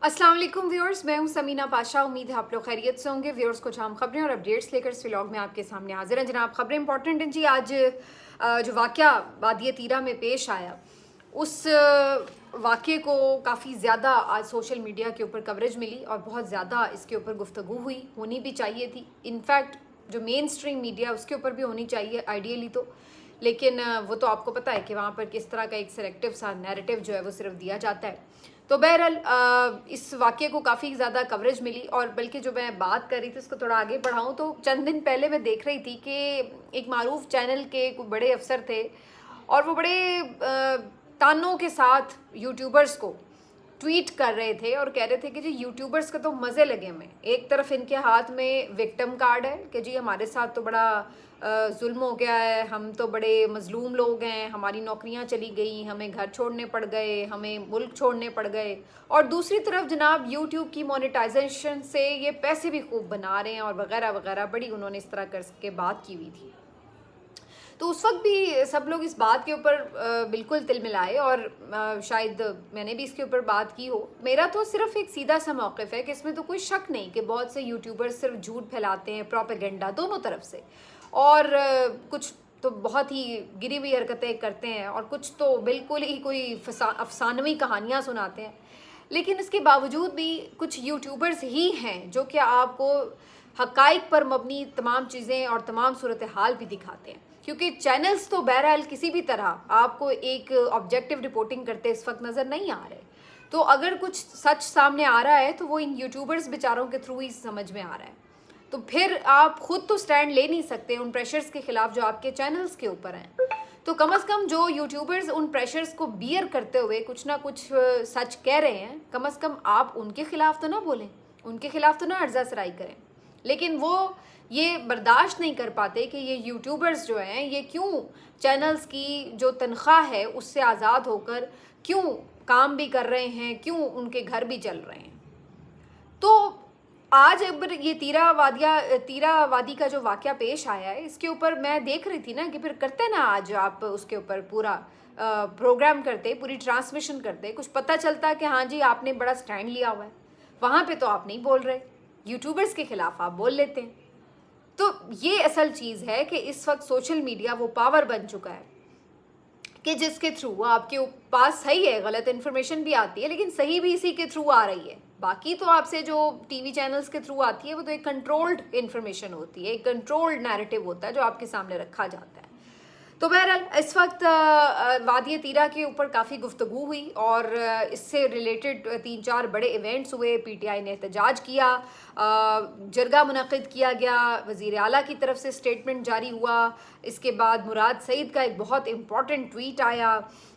अस्सलाम वालेकुम व्यूअर्स, मैं हूं समीना पाशा। उम्मीद है आप लोग खैरियत से होंगे। व्यूअर्स, कुछ अहम खबरें और अपडेट्स लेकर इस व्लॉग में आपके सामने हाजिर हैं। जनाब, खबरें इंपॉर्टेंट हैं जी। आज जो वाक़या वादिय तीरा में पेश आया, उस वाक़े को काफ़ी ज़्यादा आज सोशल मीडिया के ऊपर कवरेज मिली और बहुत ज़्यादा इसके ऊपर गुफ्तगू हुई, होनी भी चाहिए थी। इनफैक्ट जो मेन स्ट्रीम मीडिया उसके ऊपर भी होनी चाहिए आइडियली तो, लेकिन वो तो आपको पता है कि वहाँ पर किस तरह का एक सेलेक्टिव सा नैरेटिव जो है वो सिर्फ दिया जाता है। तो बहरहाल इस वाक़े को काफ़ी ज़्यादा कवरेज मिली। और बल्कि जो मैं बात कर रही थी उसको थोड़ा आगे बढ़ाऊँ तो चंद दिन पहले मैं देख रही थी कि एक मारूफ चैनल के कोई बड़े अफसर थे और वो बड़े तानों के साथ यूट्यूबर्स को ट्वीट कर रहे थे और कह रहे थे कि जी यूट्यूबर्स का तो मज़े लगे हमें। एक तरफ इनके हाथ में विक्टिम कार्ड है कि जी हमारे साथ तो बड़ा जुल्म हो गया है, हम तो बड़े मजलूम लोग हैं, हमारी नौकरियां चली गई, हमें घर छोड़ने पड़ गए, हमें मुल्क छोड़ने पड़ गए। और दूसरी तरफ जनाब यूट्यूब की मोनेटाइजेशन से ये पैसे भी खूब बना रहे हैं और वगैरह वगैरह, बड़ी उन्होंने इस तरह करके बात की हुई थी। तो उस वक्त भी सब लोग इस बात के ऊपर बिल्कुल तिलमिलाए और शायद मैंने भी इसके ऊपर बात की हो। मेरा तो सिर्फ एक सीधा सा मौक़िफ़ है कि इसमें तो कोई शक नहीं कि बहुत से यूट्यूबर्स सिर्फ झूठ फैलाते हैं, प्रोपेगेंडा दोनों तरफ से, और कुछ तो बहुत ही गिरी हुई हरकतें करते हैं और कुछ तो बिल्कुल ही कोई अफसानवी कहानियाँ सुनाते हैं। लेकिन इसके बावजूद भी कुछ यूट्यूबर्स ही हैं जो कि आपको हक़ाइक़ पर मबनी तमाम चीज़ें और तमाम सूरत हाल भी दिखाते हैं, क्योंकि चैनल्स तो बहरहाल किसी भी तरह आपको एक ऑब्जेक्टिव रिपोर्टिंग करते इस वक्त नज़र नहीं आ रहे। तो अगर कुछ सच सामने आ रहा है तो वो इन यूट्यूबर्स बेचारों के थ्रू ही समझ में आ रहा है। तो फिर आप खुद तो स्टैंड ले नहीं सकते उन प्रेशर्स के ख़िलाफ़ जो आपके चैनल्स के ऊपर हैं। तो कम से कम जो यूट्यूबर्स उन प्रेशर्स को बियर करते हुए कुछ ना कुछ सच कह रहे हैं, कम से कम आप उनके ख़िलाफ़ तो ना बोलें, उनके ख़िलाफ़ तो ना अर्ज़ा सराई करें। लेकिन वो ये बर्दाश्त नहीं कर पाते कि ये यूट्यूबर्स जो हैं ये क्यों चैनल्स की जो तनख्वाह है उससे आज़ाद होकर क्यों काम भी कर रहे हैं, क्यों उनके घर भी चल रहे हैं। तो आज अब ये तीरा वादी का जो वाक़या पेश आया है, इसके ऊपर मैं देख रही थी ना कि फिर करते ना आज आप उसके ऊपर पूरा प्रोग्राम करते, पूरी ट्रांसमिशन करते, कुछ पता चलता कि हाँ जी आपने बड़ा स्टैंड लिया हुआ है। वहाँ पे तो आप नहीं बोल रहे, यूट्यूबर्स के ख़िलाफ़ आप बोल लेते हैं। तो ये असल चीज़ है कि इस वक्त सोशल मीडिया वो पावर बन चुका है कि जिसके थ्रू आपके पास सही है, गलत इन्फॉर्मेशन भी आती है, लेकिन सही भी इसी के थ्रू आ रही है। बाकी तो आपसे जो टीवी चैनल्स के थ्रू आती है वो तो एक कंट्रोल्ड इन्फॉर्मेशन होती है, एक कंट्रोल्ड नैरेटिव होता है जो आपके सामने रखा जाता है। तो बहरहाल इस वक्त वादिय तीरा के ऊपर काफ़ी गुफ्तगू हुई और इससे रिलेटेड 3-4 बड़े इवेंट्स हुए। पीटीआई ने एहतजाज किया, जरगा मुनक़िद किया गया, वज़ीर आला की तरफ से स्टेटमेंट जारी हुआ, इसके बाद मुराद सईद का एक बहुत इम्पॉर्टेंट ट्वीट आया।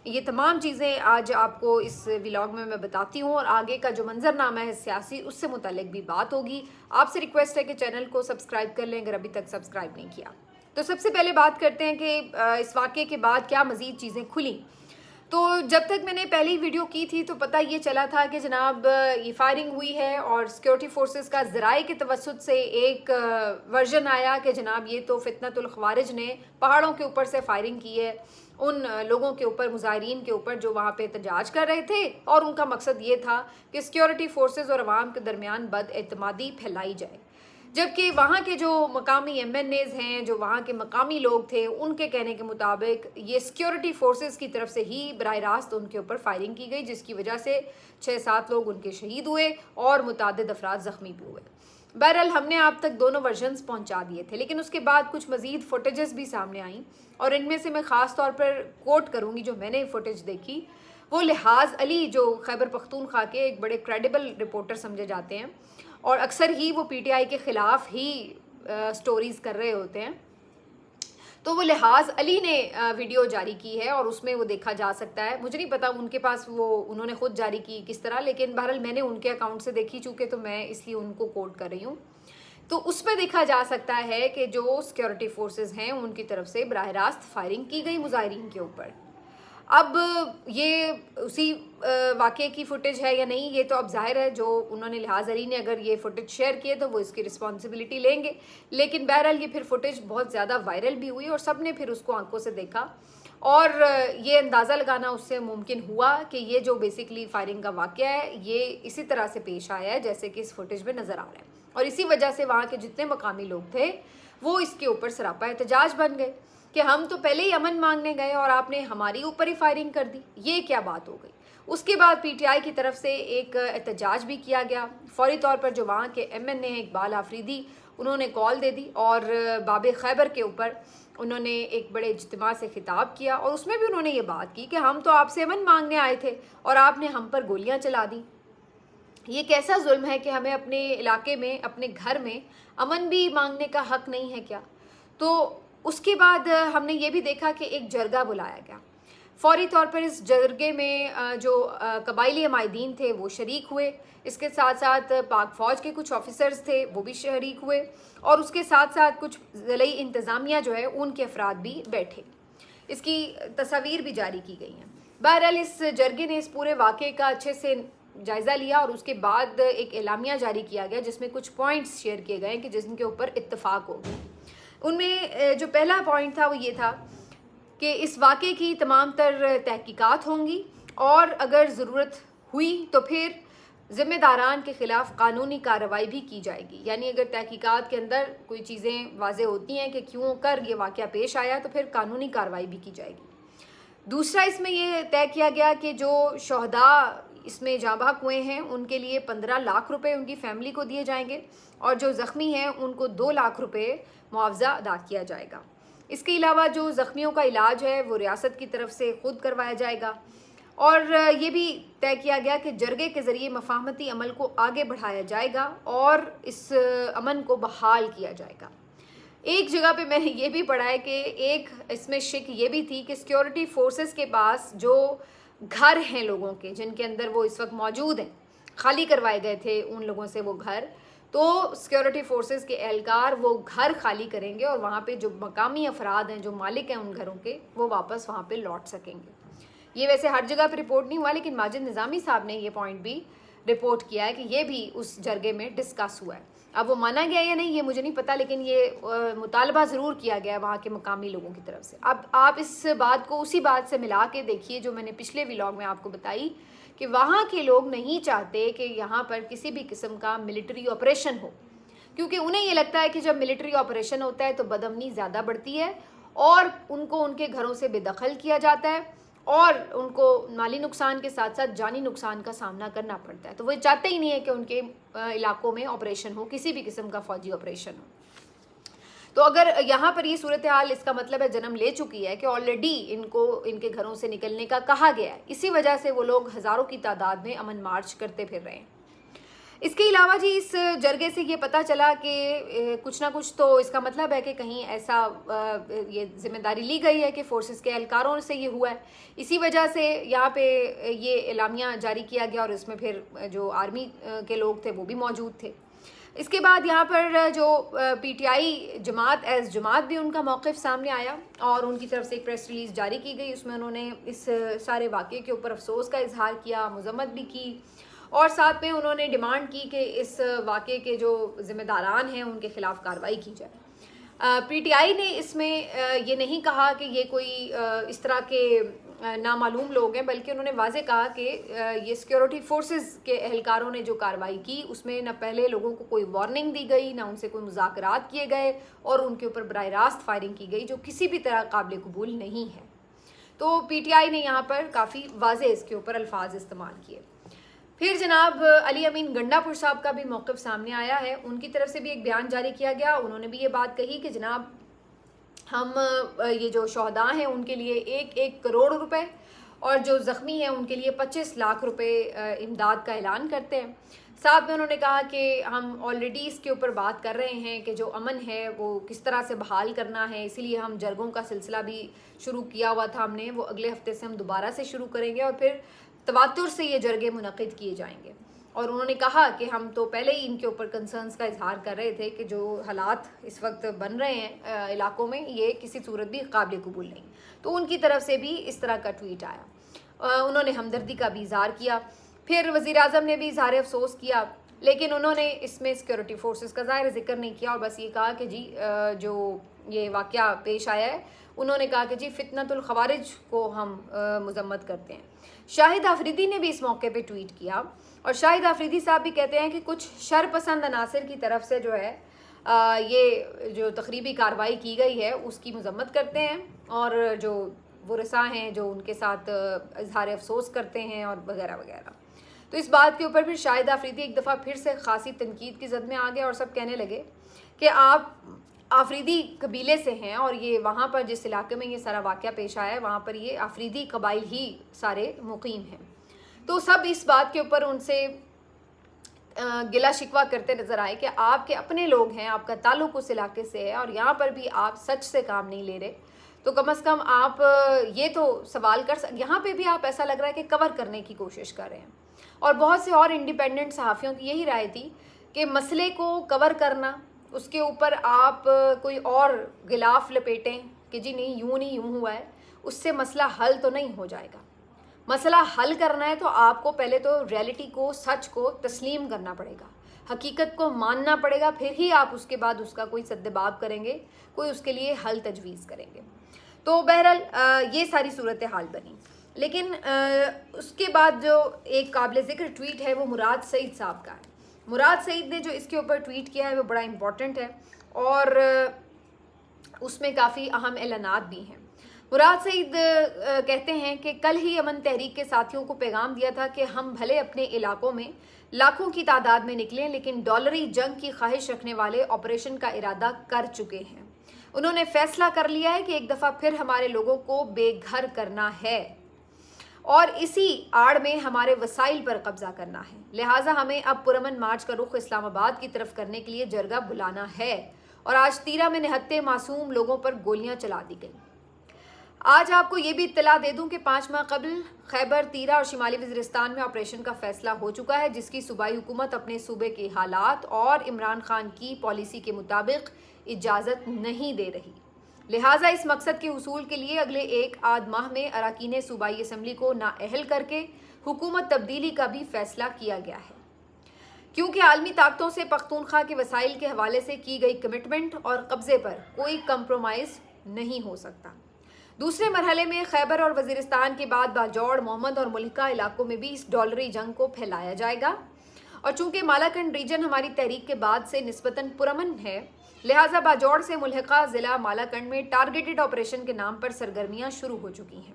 ये तमाम चीज़ें आज आपको इस व्लॉग में मैं बताती हूँ और आगे का जो मंजरनामा है सियासी उससे मुतल्लिक भी बात होगी। आपसे रिक्वेस्ट है कि चैनल को सब्सक्राइब कर लें अगर अभी तक सब्सक्राइब नहीं किया। तो सबसे पहले बात करते हैं कि इस वाक़े के बाद क्या मज़ीद चीज़ें खुली। तो जब तक मैंने पहली वीडियो की थी तो पता ये चला था कि जनाब ये फायरिंग हुई है और सिक्योरिटी फोर्सेस का ज़राए के तवस्सुत से एक वर्जन आया कि जनाब ये तो फितनतुल ख़वारिज ने पहाड़ों के ऊपर से फायरिंग की है उन लोगों के ऊपर, मुजाहिरीन के ऊपर जो वहाँ पे एहतजाज कर रहे थे, और उनका मकसद ये था कि सिक्योरिटी फोर्सेस और अवाम के दरमियान बदएतमादी फैलाई जाए। जबकि वहाँ के जो मकामी एमएनएज़ हैं, जो वहाँ के मकामी लोग थे, उनके कहने के मुताबिक ये सिक्योरिटी फोर्सेस की तरफ से ही बराह रास्त उनके ऊपर फायरिंग की गई, जिसकी वजह से 6-7 लोग उनके शहीद हुए और मुतअद्दिद अफराद ज़ख्मी भी हुए। बहरहाल हमने आप तक दोनों वर्जन्स पहुँचा दिए थे, लेकिन उसके बाद कुछ मज़ीद फुटेजेस भी सामने आई और इनमें से मैं ख़ास तौर पर कोट करूँगी जो मैंने फुटेज देखी। वो लिहाज अली जो खैबर पख्तूनख्वा के एक बड़े क्रेडिबल रिपोर्टर समझे जाते हैं और अक्सर ही वो पीटीआई के ख़िलाफ़ ही स्टोरीज़ कर रहे होते हैं, तो वो लिहाज अली ने वीडियो जारी की है और उसमें वो देखा जा सकता है। मुझे नहीं पता उनके पास वो उन्होंने ख़ुद जारी की किस तरह, लेकिन बहरहाल मैंने उनके अकाउंट से देखी चूँकि, तो मैं इसलिए उनको कोट कर रही हूँ। तो उसमें देखा जा सकता है कि जो सिक्योरिटी फोर्सेस हैं उनकी तरफ से बराह रास्त फायरिंग की गई मुजाहिरीन के ऊपर। अब ये उसी वाक़े की फुटेज है या नहीं, ये तो अब ज़ाहिर है जो उन्होंने लिहाज अली ने अगर ये फुटेज शेयर किए तो वो इसकी रिस्पॉन्सिबिलिटी लेंगे। लेकिन बहरहाल ये फिर फुटेज बहुत ज़्यादा वायरल भी हुई और सब ने फिर उसको आंखों से देखा اور یہ اندازہ لگانا اس سے ممکن ہوا کہ یہ جو بیسکلی فائرنگ کا واقعہ ہے یہ اسی طرح سے پیش آیا ہے جیسے کہ اس فوٹیج میں نظر آ رہا ہے، اور اسی وجہ سے وہاں کے جتنے مقامی لوگ تھے وہ اس کے اوپر سراپا احتجاج بن گئے کہ ہم تو پہلے ہی امن مانگنے گئے اور آپ نے ہماری اوپر ہی فائرنگ کر دی، یہ کیا بات ہو گئی۔ اس کے بعد پی ٹی آئی کی طرف سے ایک احتجاج بھی کیا گیا، فوری طور پر جو وہاں کے ایم این اے اقبال آفریدی انہوں نے کال دے دی اور باب خیبر کے اوپر انہوں نے ایک بڑے اجتماع سے خطاب کیا، اور اس میں بھی انہوں نے یہ بات کی کہ ہم تو آپ سے امن مانگنے آئے تھے اور آپ نے ہم پر گولیاں چلا دیں۔ یہ کیسا ظلم ہے کہ ہمیں اپنے علاقے میں اپنے گھر میں امن بھی مانگنے کا حق نہیں ہے کیا؟ تو اس کے بعد ہم نے یہ بھی دیکھا کہ ایک جرگہ بلایا گیا، فوری طور پر اس جرگے میں جو قبائلی عمائدین تھے وہ شریک ہوئے، اس کے ساتھ ساتھ پاک فوج کے کچھ آفیسرز تھے وہ بھی شریک ہوئے، اور اس کے ساتھ ساتھ کچھ ضلعی انتظامیہ جو ہے ان کے افراد بھی بیٹھے، اس کی تصاویر بھی جاری کی گئی ہیں۔ بہرحال اس جرگے نے اس پورے واقعے کا اچھے سے جائزہ لیا اور اس کے بعد ایک اعلامیہ جاری کیا گیا جس میں کچھ پوائنٹس شیئر کیے گئے کہ جن کے اوپر اتفاق ہو گیا۔ ان میں جو پہلا پوائنٹ تھا وہ یہ تھا کہ اس واقعے کی تمام تر تحقیقات ہوں گی اور اگر ضرورت ہوئی تو پھر ذمہ داران کے خلاف قانونی کارروائی بھی کی جائے گی، یعنی اگر تحقیقات کے اندر کوئی چیزیں واضح ہوتی ہیں کہ کیوں کر یہ واقعہ پیش آیا تو پھر قانونی کارروائی بھی کی جائے گی۔ دوسرا اس میں یہ طے کیا گیا کہ جو شہداء اس میں جاں بحق ہوئے ہیں ان کے لیے 15 لاکھ روپے ان کی فیملی کو دیے جائیں گے، اور جو زخمی ہیں ان کو 2 لاکھ روپے معاوضہ ادا کیا جائے گا۔ اس کے علاوہ جو زخمیوں کا علاج ہے وہ ریاست کی طرف سے خود کروایا جائے گا، اور یہ بھی طے کیا گیا کہ جرگے کے ذریعے مفاہمتی عمل کو آگے بڑھایا جائے گا اور اس امن کو بحال کیا جائے گا۔ ایک جگہ پہ میں نے یہ بھی پڑھا ہے کہ ایک اس میں شک یہ بھی تھی کہ سیکیورٹی فورسز کے پاس جو گھر ہیں لوگوں کے جن کے اندر وہ اس وقت موجود ہیں، خالی کروائے گئے تھے ان لوگوں سے وہ گھر، تو سیکیورٹی فورسز کے اہلکار وہ گھر خالی کریں گے اور وہاں پہ جو مقامی افراد ہیں جو مالک ہیں ان گھروں کے وہ واپس وہاں پہ لوٹ سکیں گے۔ یہ ویسے ہر جگہ پہ رپورٹ نہیں ہوا لیکن ماجد نظامی صاحب نے یہ پوائنٹ بھی رپورٹ کیا ہے کہ یہ بھی اس جرگے میں ڈسکس ہوا ہے۔ اب وہ مانا گیا یا نہیں یہ مجھے نہیں پتا، لیکن یہ مطالبہ ضرور کیا گیا وہاں کے مقامی لوگوں کی طرف سے۔ اب آپ اس بات کو اسی بات سے ملا کے دیکھیے جو میں نے پچھلے ویلاگ میں آپ کو بتائی کہ وہاں کے لوگ نہیں چاہتے کہ یہاں پر کسی بھی قسم کا ملٹری آپریشن ہو، کیونکہ انہیں یہ لگتا ہے کہ جب ملٹری آپریشن ہوتا ہے تو بدامنی زیادہ بڑھتی ہے اور ان کو ان کے گھروں سے بے دخل کیا جاتا ہے اور ان کو مالی نقصان کے ساتھ ساتھ جانی نقصان کا سامنا کرنا پڑتا ہے، تو وہ چاہتے ہی نہیں ہے کہ ان کے علاقوں میں آپریشن ہو، کسی بھی قسم کا فوجی آپریشن ہو۔ تو اگر یہاں پر یہ صورتحال اس کا مطلب ہے جنم لے چکی ہے کہ آلریڈی ان کو ان کے گھروں سے نکلنے کا کہا گیا ہے، اسی وجہ سے وہ لوگ ہزاروں کی تعداد میں امن مارچ کرتے پھر رہے ہیں۔ اس کے علاوہ جی اس جرگے سے یہ پتہ چلا کہ کچھ نہ کچھ تو اس کا مطلب ہے کہ کہیں ایسا یہ ذمہ داری لی گئی ہے کہ فورسز کے اہلکاروں سے یہ ہوا ہے، اسی وجہ سے یہاں پہ یہ اعلامیہ جاری کیا گیا اور اس میں پھر جو آرمی کے لوگ تھے وہ بھی موجود تھے۔ اس کے بعد یہاں پر جو پی ٹی آئی جماعت ایز جماعت بھی ان کا موقف سامنے آیا اور ان کی طرف سے ایک پریس ریلیز جاری کی گئی، اس میں انہوں نے اس سارے واقعے کے اوپر افسوس کا اظہار کیا، مذمت بھی کی، اور ساتھ میں انہوں نے ڈیمانڈ کی کہ اس واقعے کے جو ذمہ داران ہیں ان کے خلاف کارروائی کی جائے۔ پی ٹی آئی نے اس میں یہ نہیں کہا کہ یہ کوئی اس طرح کے نامعلوم لوگ ہیں، بلکہ انہوں نے واضح کہا کہ یہ سیکیورٹی فورسز کے اہلکاروں نے جو کارروائی کی اس میں نہ پہلے لوگوں کو کوئی وارننگ دی گئی، نہ ان سے کوئی مذاکرات کیے گئے اور ان کے اوپر براہ راست فائرنگ کی گئی جو کسی بھی طرح قابل قبول نہیں ہے۔ تو پی ٹی آئی نے یہاں پر کافی واضح اس کے اوپر الفاظ استعمال کیے۔ پھر جناب علی امین گنڈا پور صاحب کا بھی موقف سامنے آیا ہے، ان کی طرف سے بھی ایک بیان جاری کیا گیا، انہوں نے بھی یہ بات کہی کہ جناب ہم یہ جو شہداء ہیں ان کے لیے 1 کروڑ روپے اور جو زخمی ہیں ان کے لیے 25 لاکھ روپے امداد کا اعلان کرتے ہیں۔ ساتھ میں انہوں نے کہا کہ ہم آلریڈی اس کے اوپر بات کر رہے ہیں کہ جو امن ہے وہ کس طرح سے بحال کرنا ہے، اسی لیے ہم جرگوں کا سلسلہ بھی شروع کیا ہوا تھا ہم نے، وہ اگلے ہفتے سے ہم دوبارہ سے شروع کریں گے اور پھر تواتر سے یہ جرگے منعقد کیے جائیں گے۔ اور انہوں نے کہا کہ ہم تو پہلے ہی ان کے اوپر کنسرنز کا اظہار کر رہے تھے کہ جو حالات اس وقت بن رہے ہیں علاقوں میں یہ کسی صورت بھی قابل قبول نہیں، تو ان کی طرف سے بھی اس طرح کا ٹویٹ آیا، انہوں نے ہمدردی کا بھی اظہار کیا۔ پھر وزیر اعظم نے بھی اظہار افسوس کیا، لیکن انہوں نے اس میں سیکیورٹی فورسز کا ظاہر ذکر نہیں کیا اور بس یہ کہا کہ جی جو یہ واقعہ پیش آیا ہے انہوں نے کہا کہ جی فتنۃ الخوارج کو ہم مذمت کرتے ہیں۔ شاہد آفریدی نے بھی اس موقع پہ ٹویٹ کیا، اور شاہد آفریدی صاحب بھی کہتے ہیں کہ کچھ شر پسند عناصر کی طرف سے جو ہے یہ جو تخریبی کارروائی کی گئی ہے اس کی مذمت کرتے ہیں، اور جو ورثاء ہیں جو ان کے ساتھ اظہار افسوس کرتے ہیں اور وغیرہ وغیرہ۔ تو اس بات کے اوپر پھر شاہد آفریدی ایک دفعہ پھر سے خاصی تنقید کی زد میں آ گئے، اور سب کہنے لگے کہ آپ آفریدی قبیلے سے ہیں، اور یہ وہاں پر جس علاقے میں یہ سارا واقعہ پیش آیا ہے وہاں پر یہ آفریدی قبائل ہی سارے مقیم ہیں۔ تو سب اس بات کے اوپر ان سے گلا شکوہ کرتے نظر آئے کہ آپ کے اپنے لوگ ہیں، آپ کا تعلق اس علاقے سے ہے، اور یہاں پر بھی آپ سچ سے کام نہیں لے رہے، تو کم از کم آپ یہ تو سوال یہاں پہ بھی آپ ایسا لگ رہا ہے کہ کور کرنے کی کوشش کر رہے ہیں۔ اور بہت سے اور انڈیپینڈنٹ صحافیوں کی یہی رائے تھی کہ مسئلے کو کور کرنا، اس کے اوپر آپ کوئی اور غلاف لپیٹیں کہ جی نہیں یوں نہیں یوں ہوا ہے، اس سے مسئلہ حل تو نہیں ہو جائے گا۔ مسئلہ حل کرنا ہے تو آپ کو پہلے تو ریئلٹی کو، سچ کو تسلیم کرنا پڑے گا، حقیقت کو ماننا پڑے گا، پھر ہی آپ اس کے بعد اس کا کوئی سدباب کریں گے، کوئی اس کے لیے حل تجویز کریں گے۔ تو بہرحال یہ ساری صورتحال بنی، لیکن اس کے بعد جو ایک قابل ذکر ٹویٹ ہے وہ مراد سعید صاحب کا ہے۔ مراد سعید نے جو اس کے اوپر ٹویٹ کیا ہے وہ بڑا امپورٹنٹ ہے، اور اس میں کافی اہم اعلانات بھی ہیں۔ مراد سعید کہتے ہیں کہ کل ہی امن تحریک کے ساتھیوں کو پیغام دیا تھا کہ ہم بھلے اپنے علاقوں میں لاکھوں کی تعداد میں نکلیں، لیکن ڈالری جنگ کی خواہش رکھنے والے آپریشن کا ارادہ کر چکے ہیں۔ انہوں نے فیصلہ کر لیا ہے کہ ایک دفعہ پھر ہمارے لوگوں کو بے گھر کرنا ہے، اور اسی آڑ میں ہمارے وسائل پر قبضہ کرنا ہے، لہٰذا ہمیں اب پرامن مارچ کا رخ اسلام آباد کی طرف کرنے کے لیے جرگہ بلانا ہے۔ اور آج تیرہ میں نہتے معصوم لوگوں پر گولیاں چلا دی گئیں۔ آج آپ کو یہ بھی اطلاع دے دوں کہ 5 ماہ قبل خیبر، تیرہ اور شمالی وزیرستان میں آپریشن کا فیصلہ ہو چکا ہے، جس کی صوبائی حکومت اپنے صوبے کے حالات اور عمران خان کی پالیسی کے مطابق اجازت نہیں دے رہی، لہٰذا اس مقصد کے حصول کے لیے اگلے 1 آدھ ماہ میں اراکین صوبائی اسمبلی کو نااہل کر کے حکومت تبدیلی کا بھی فیصلہ کیا گیا ہے، کیونکہ عالمی طاقتوں سے پختونخوا کے وسائل کے حوالے سے کی گئی کمٹمنٹ اور قبضے پر کوئی کمپرومائز نہیں ہو سکتا۔ دوسرے مرحلے میں خیبر اور وزیرستان کے بعد باجوڑ، محمد اور ملحقہ علاقوں میں بھی اس ڈالری جنگ کو پھیلایا جائے گا، اور چونکہ مالاکنڈ ریجن ہماری تحریک کے بعد سے نسبتاً پرامن ہے، لہٰذا باجوڑ سے ملحقہ ضلع مالاکنڈ میں ٹارگیٹڈ آپریشن کے نام پر سرگرمیاں شروع ہو چکی ہیں۔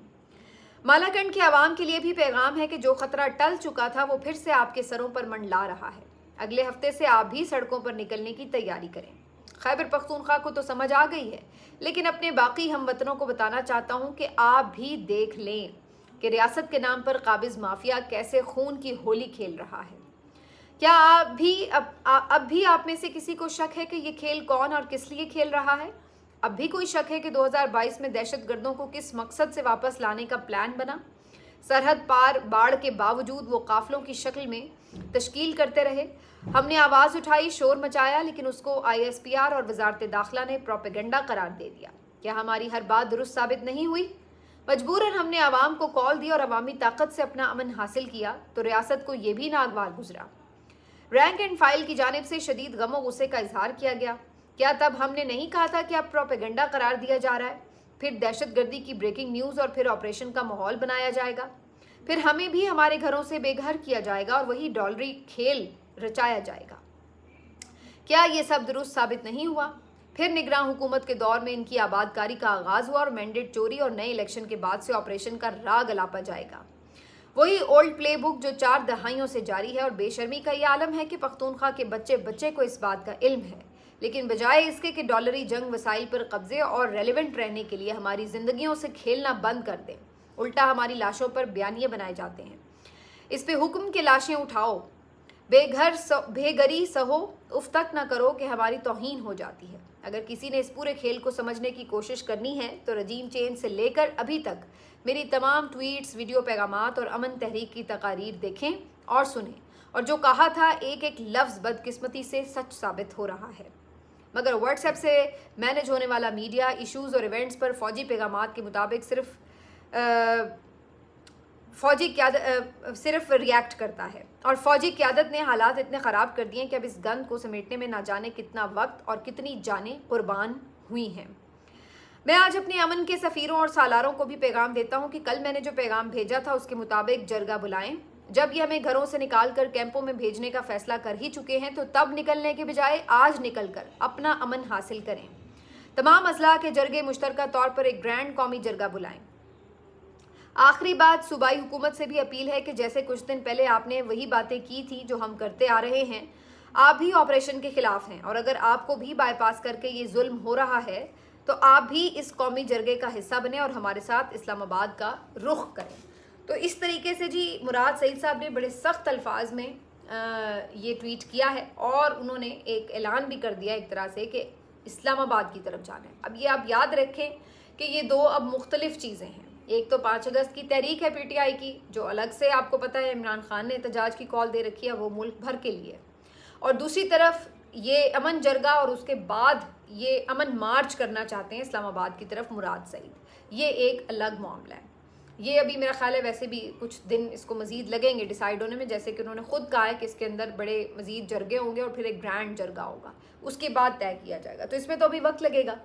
مالاکنڈ کے عوام کے لیے بھی پیغام ہے کہ جو خطرہ ٹل چکا تھا وہ پھر سے آپ کے سروں پر منڈلا رہا ہے۔ اگلے ہفتے سے آپ بھی سڑکوں پر نکلنے کی تیاری کریں۔ خیبر پختونخوا کو تو سمجھ آ گئی ہے، لیکن اپنے باقی ہم وطنوں کو بتانا چاہتا ہوں کہ آپ بھی دیکھ لیں کہ ریاست کے نام پر قابض مافیا کیسے خون کی ہولی کھیل رہا ہے۔ کیا اب بھی آپ میں سے کسی کو شک ہے کہ یہ کھیل کون اور کس لیے کھیل رہا ہے؟ اب بھی کوئی شک ہے کہ 2022 میں دہشت گردوں کو کس مقصد سے واپس لانے کا پلان بنا؟ سرحد پار باڑ کے باوجود وہ قافلوں کی شکل میں تشکیل کرتے رہے۔ ہم نے آواز اٹھائی، شور مچایا، لیکن اس کو ISPR اور وزارت داخلہ نے پروپیگنڈا قرار دے دیا۔ کیا ہماری ہر بات درست ثابت نہیں ہوئی؟ مجبوراً ہم نے عوام کو کال دی اور عوامی طاقت سے اپنا امن حاصل کیا، تو ریاست کو یہ بھی ناگوار گزرا۔ رینک اینڈ فائل کی جانب سے شدید غم و غصے کا اظہار کیا گیا۔ کیا تب ہم نے نہیں کہا تھا کہ اب پروپیگنڈا قرار دیا جا رہا ہے، پھر دہشت گردی کی بریکنگ نیوز، اور پھر آپریشن کا ماحول بنایا جائے گا، پھر ہمیں بھی ہمارے گھروں سے بے گھر کیا جائے گا اور وہی ڈالری کھیل رچایا جائے گا؟ کیا یہ سب درست ثابت نہیں ہوا؟ پھر نگراں حکومت کے دور میں ان کی آباد کاری کا آغاز ہوا اور مینڈیٹ چوری اور نئے الیکشن کے بعد سے آپریشن کا راگ الاپا جائے گا۔ وہی اولڈ پلے بک جو 4 دہائیوں سے جاری ہے، اور بے شرمی کا یہ عالم ہے کہ پختونخوا کے بچے بچے کو اس بات کا علم ہے، لیکن بجائے اس کے کہ ڈالری جنگ وسائل پر قبضے اور ریلیونٹ رہنے کے لیے ہماری زندگیوں سے کھیلنا بند کر دیں، الٹا ہماری لاشوں پر بیانیے بنائے جاتے ہیں۔ اس پہ حکم کے لاشیں اٹھاؤ، بے گھری سہو، اف تک نہ کرو کہ ہماری توہین ہو جاتی ہے۔ اگر کسی نے اس پورے کھیل کو سمجھنے کی کوشش کرنی ہے تو رجیم چینج سے لے کر ابھی تک میری تمام ٹویٹس، ویڈیو پیغامات اور امن تحریک کی تقاریر دیکھیں اور سنیں، اور جو کہا تھا ایک ایک لفظ بدقسمتی سے سچ ثابت ہو رہا ہے۔ مگر واٹس ایپ سے مینج ہونے والا میڈیا ایشوز اور ایونٹس پر فوجی پیغامات کے مطابق صرف ریاکٹ کرتا ہے، اور فوجی قیادت نے حالات اتنے خراب کر دیے کہ اب اس گند کو سمیٹنے میں نہ جانے کتنا وقت اور کتنی جانیں قربان ہوئی ہیں۔ मैं आज अपने अमन के सफ़ीरों और सालारों को भी पैगाम देता हूँ कि कल मैंने जो पैगाम भेजा था उसके मुताबिक जरगा बुलाएं। जब ये हमें घरों से निकाल कर कैंपों में भेजने का फैसला कर ही चुके हैं तो तब निकलने के बजाय आज निकल कर अपना अमन हासिल करें। तमाम अजला के जरगे मुश्तरका तौर पर एक ग्रैंड कौमी जरगा बुलाएं। आखिरी बात, सूबाई हुकूमत से भी अपील है कि जैसे कुछ दिन पहले आपने वही बातें की थी जो हम करते आ रहे हैं, आप भी ऑपरेशन के खिलाफ हैं और अगर आपको भी बाईपास करके ये जुल्म हो रहा है तो आप भी इस कौमी जरगे का हिस्सा बने और हमारे साथ इस्लामाबाद का रुख करें। तो इस तरीके से जी मुराद सईद साहब ने बड़े सख्त अल्फाज में ये ट्वीट किया है और उन्होंने एक ऐलान भी कर दिया एक तरह से कि इस्लामाबाद की तरफ जाना है। अब ये आप याद रखें कि ये दो अब मुख्तलिफ चीज़ें हैं। एक तो 5 अगस्त की तहरीक है PTI की, जो अलग से आपको पता है इमरान खान ने एहतजाज की कॉल दे रखी है, वो मुल्क भर के लिए, और दूसरी तरफ ये अमन जरगा और उसके बाद ये अमन मार्च करना चाहते हैं इस्लामाबाद की तरफ मुराद सईद। ये एक अलग मामला है। ये अभी मेरा ख्याल है वैसे भी कुछ दिन इसको मज़ीद लगेंगे डिसाइड होने में, जैसे कि उन्होंने ख़ुद कहा है कि इसके अंदर बड़े मज़ीद जरगे होंगे और फिर एक ग्रैंड जरगा होगा, उसके बाद तय किया जाएगा। तो इसमें तो अभी वक्त लगेगा।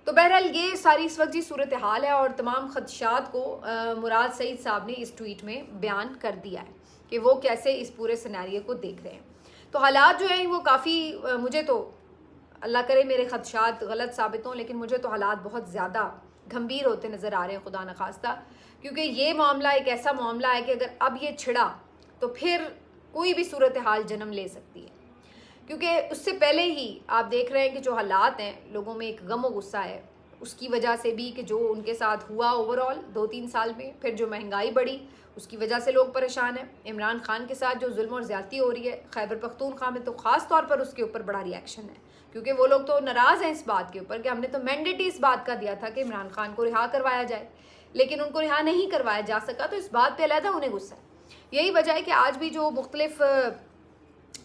तो बहरहाल ये सारी इस वक्त की सूरत हाल है और तमाम खदशात को मुराद सईद साहब ने इस ट्वीट में बयान कर दिया है कि वो कैसे इस पूरे सिनेरियो को देख रहे हैं। तो हालात जो हैं वो काफ़ी, मुझे तो अल्लाह करे मेरे खदशात गलत साबित हों, लेकिन मुझे तो हालात बहुत ज़्यादा गंभीर होते नज़र आ रहे हैं, खुदा न खास्ता, क्योंकि ये मामला एक ऐसा मामला है कि अगर अब ये छिड़ा तो फिर कोई भी सूरत हाल जन्म ले सकती है। क्योंकि उससे पहले ही आप देख रहे हैं कि जो हालात हैं, लोगों में एक गम और गुस्सा है उसकी वजह से भी कि जो उनके साथ हुआ ओवरऑल 2-3 साल में, फिर जो महंगाई बढ़ी उसकी वजह से लोग परेशान हैं। इमरान खान के साथ जो जुल्म और ज़्यादती हो रही है खैबर पख्तूनख्वा में, तो ख़ास तौर पर उसके ऊपर बड़ा रिएक्शन है, क्योंकि वो लोग तो नाराज़ हैं इस बात के ऊपर कि हमने तो मैंडेट ही इस बात का दिया था कि इमरान खान को रिहा करवाया जाए, लेकिन उनको रिहा नहीं करवाया जा सका, तो इस बात पर अलहदा उन्हें गुस्सा है। यही वजह है कि आज भी जो मुख्तलिफ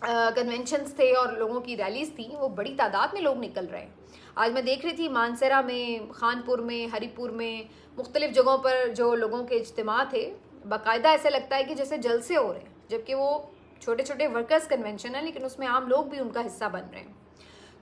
कन्वेंशंस थे और लोगों की रैलीज़ थी, वो बड़ी तादाद में लोग निकल रहे हैं। आज मैं देख रही थी मानसरा में, खानपुर में, हरीपुर में, मुख्तलिफ जगहों पर जो लोगों के इज्तिमा थे, बाकायदा ऐसे लगता है कि जैसे जलसे हो रहे हैं, जबकि वो छोटे छोटे वर्कर्स कन्वेंशन है, लेकिन उसमें आम लोग भी उनका हिस्सा बन रहे हैं।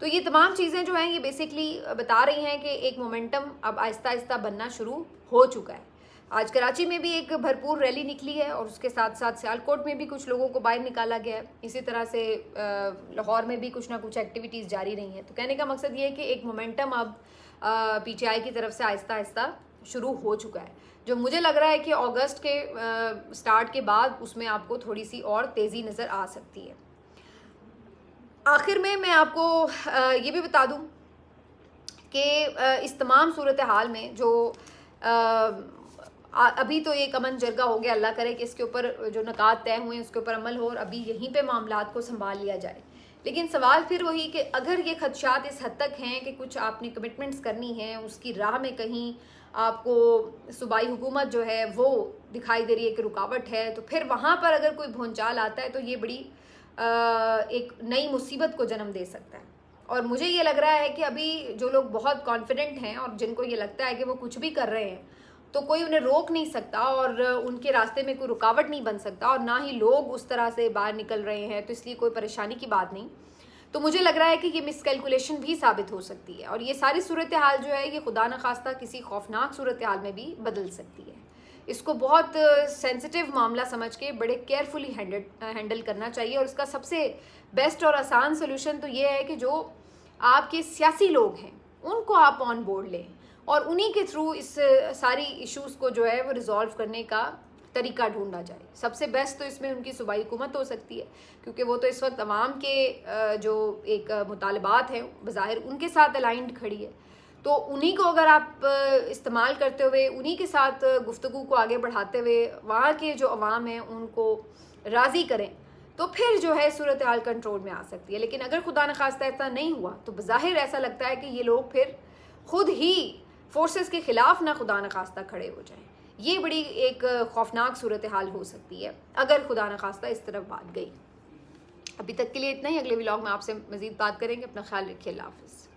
तो ये तमाम चीज़ें जो हैं ये बेसिकली बता रही हैं कि एक मोमेंटम अब आहिस्ता आहिस्ता बनना शुरू हो चुका है। आज कराची में भी एक भरपूर रैली निकली है और उसके साथ साथ सियालकोट में भी कुछ लोगों को बाहर निकाला गया है। इसी तरह से लाहौर में भी कुछ ना कुछ एक्टिविटीज़ जारी रही हैं। तो कहने का मकसद ये है कि एक मोमेंटम अब PTI की तरफ से आहिस्ता आहिस्ता शुरू हो चुका है, जो मुझे लग रहा है कि अगस्त के स्टार्ट के बाद उसमें आपको थोड़ी सी और तेज़ी नज़र आ सकती है। आखिर में मैं आपको ये भी बता दूं कि इस तमाम सूरत हाल में जो अभी तो एक अमन जरगा हो गया, अल्लाह करे कि इसके ऊपर जो नकात तय हुए हैं उसके ऊपर अमल हो और अभी यहीं पे मामलात को संभाल लिया जाए। लेकिन सवाल फिर वही कि अगर ये खदशात इस हद तक हैं कि कुछ आपने कमिटमेंट्स करनी है, उसकी राह में कहीं आपको सूबाई हुकूमत जो है वो दिखाई दे रही है कि रुकावट है, तो फिर वहाँ पर अगर कोई भूंचाल आता है तो ये बड़ी एक नई मुसीबत को जन्म दे सकता है। और मुझे ये लग रहा है कि अभी जो लोग बहुत कॉन्फिडेंट हैं और जिनको ये लगता है कि वो कुछ भी कर रहे हैं तो कोई उन्हें रोक नहीं सकता और उनके रास्ते में कोई रुकावट नहीं बन सकता, और ना ही लोग उस तरह से बाहर निकल रहे हैं, तो इसलिए कोई परेशानी की बात नहीं। तो मुझे लग रहा है कि ये मिसकैलकुलेशन भी साबित हो सकती है और ये सारी सूरत हाल जो है ये खुदा न खास्ता किसी खौफनाक सूरत हाल में भी बदल सकती है। इसको बहुत सेंसिटिव मामला समझ के बड़े केयरफुली हैंडल करना चाहिए और इसका सबसे बेस्ट और आसान सोल्यूशन तो ये है कि जो आपके सियासी लोग हैं उनको आप ऑन बोर्ड लें और उन्हीं के थ्रू इस सारी इश्यूज़ को जो है वो रिजॉल्व करने का तरीका ढूंढा जाए। सबसे बेस्ट तो इसमें उनकी सूबाई हुकूमत हो सकती है, क्योंकि वो तो इस वक्त अवाम के जो एक मुतालबात हैं बज़ाहिर उनके साथ अलाइंड खड़ी है। तो उन्हीं को अगर आप इस्तेमाल करते हुए उन्हीं के साथ गुफ्तगू को आगे बढ़ाते हुए वहाँ के जो अवाम हैं उनको राज़ी करें तो फिर जो है सूरत हाल कंट्रोल में आ सकती है। लेकिन अगर खुदा न खास्ता ऐसा नहीं हुआ तो बज़ाहिर ऐसा लगता है कि ये लोग फिर खुद ही फोर्सेस के ख़िलाफ़ ना खुदा न खास्ता खड़े हो जाएं। ये बड़ी एक खौफनाक सूरत हाल हो सकती है अगर खुदा न खास्ता इस तरफ बात गई। अभी तक के लिए इतना ही, अगले व्लॉग में आपसे मज़ीद बात करेंगे। अपना ख्याल रखिए, अल्लाह हाफ़िज़।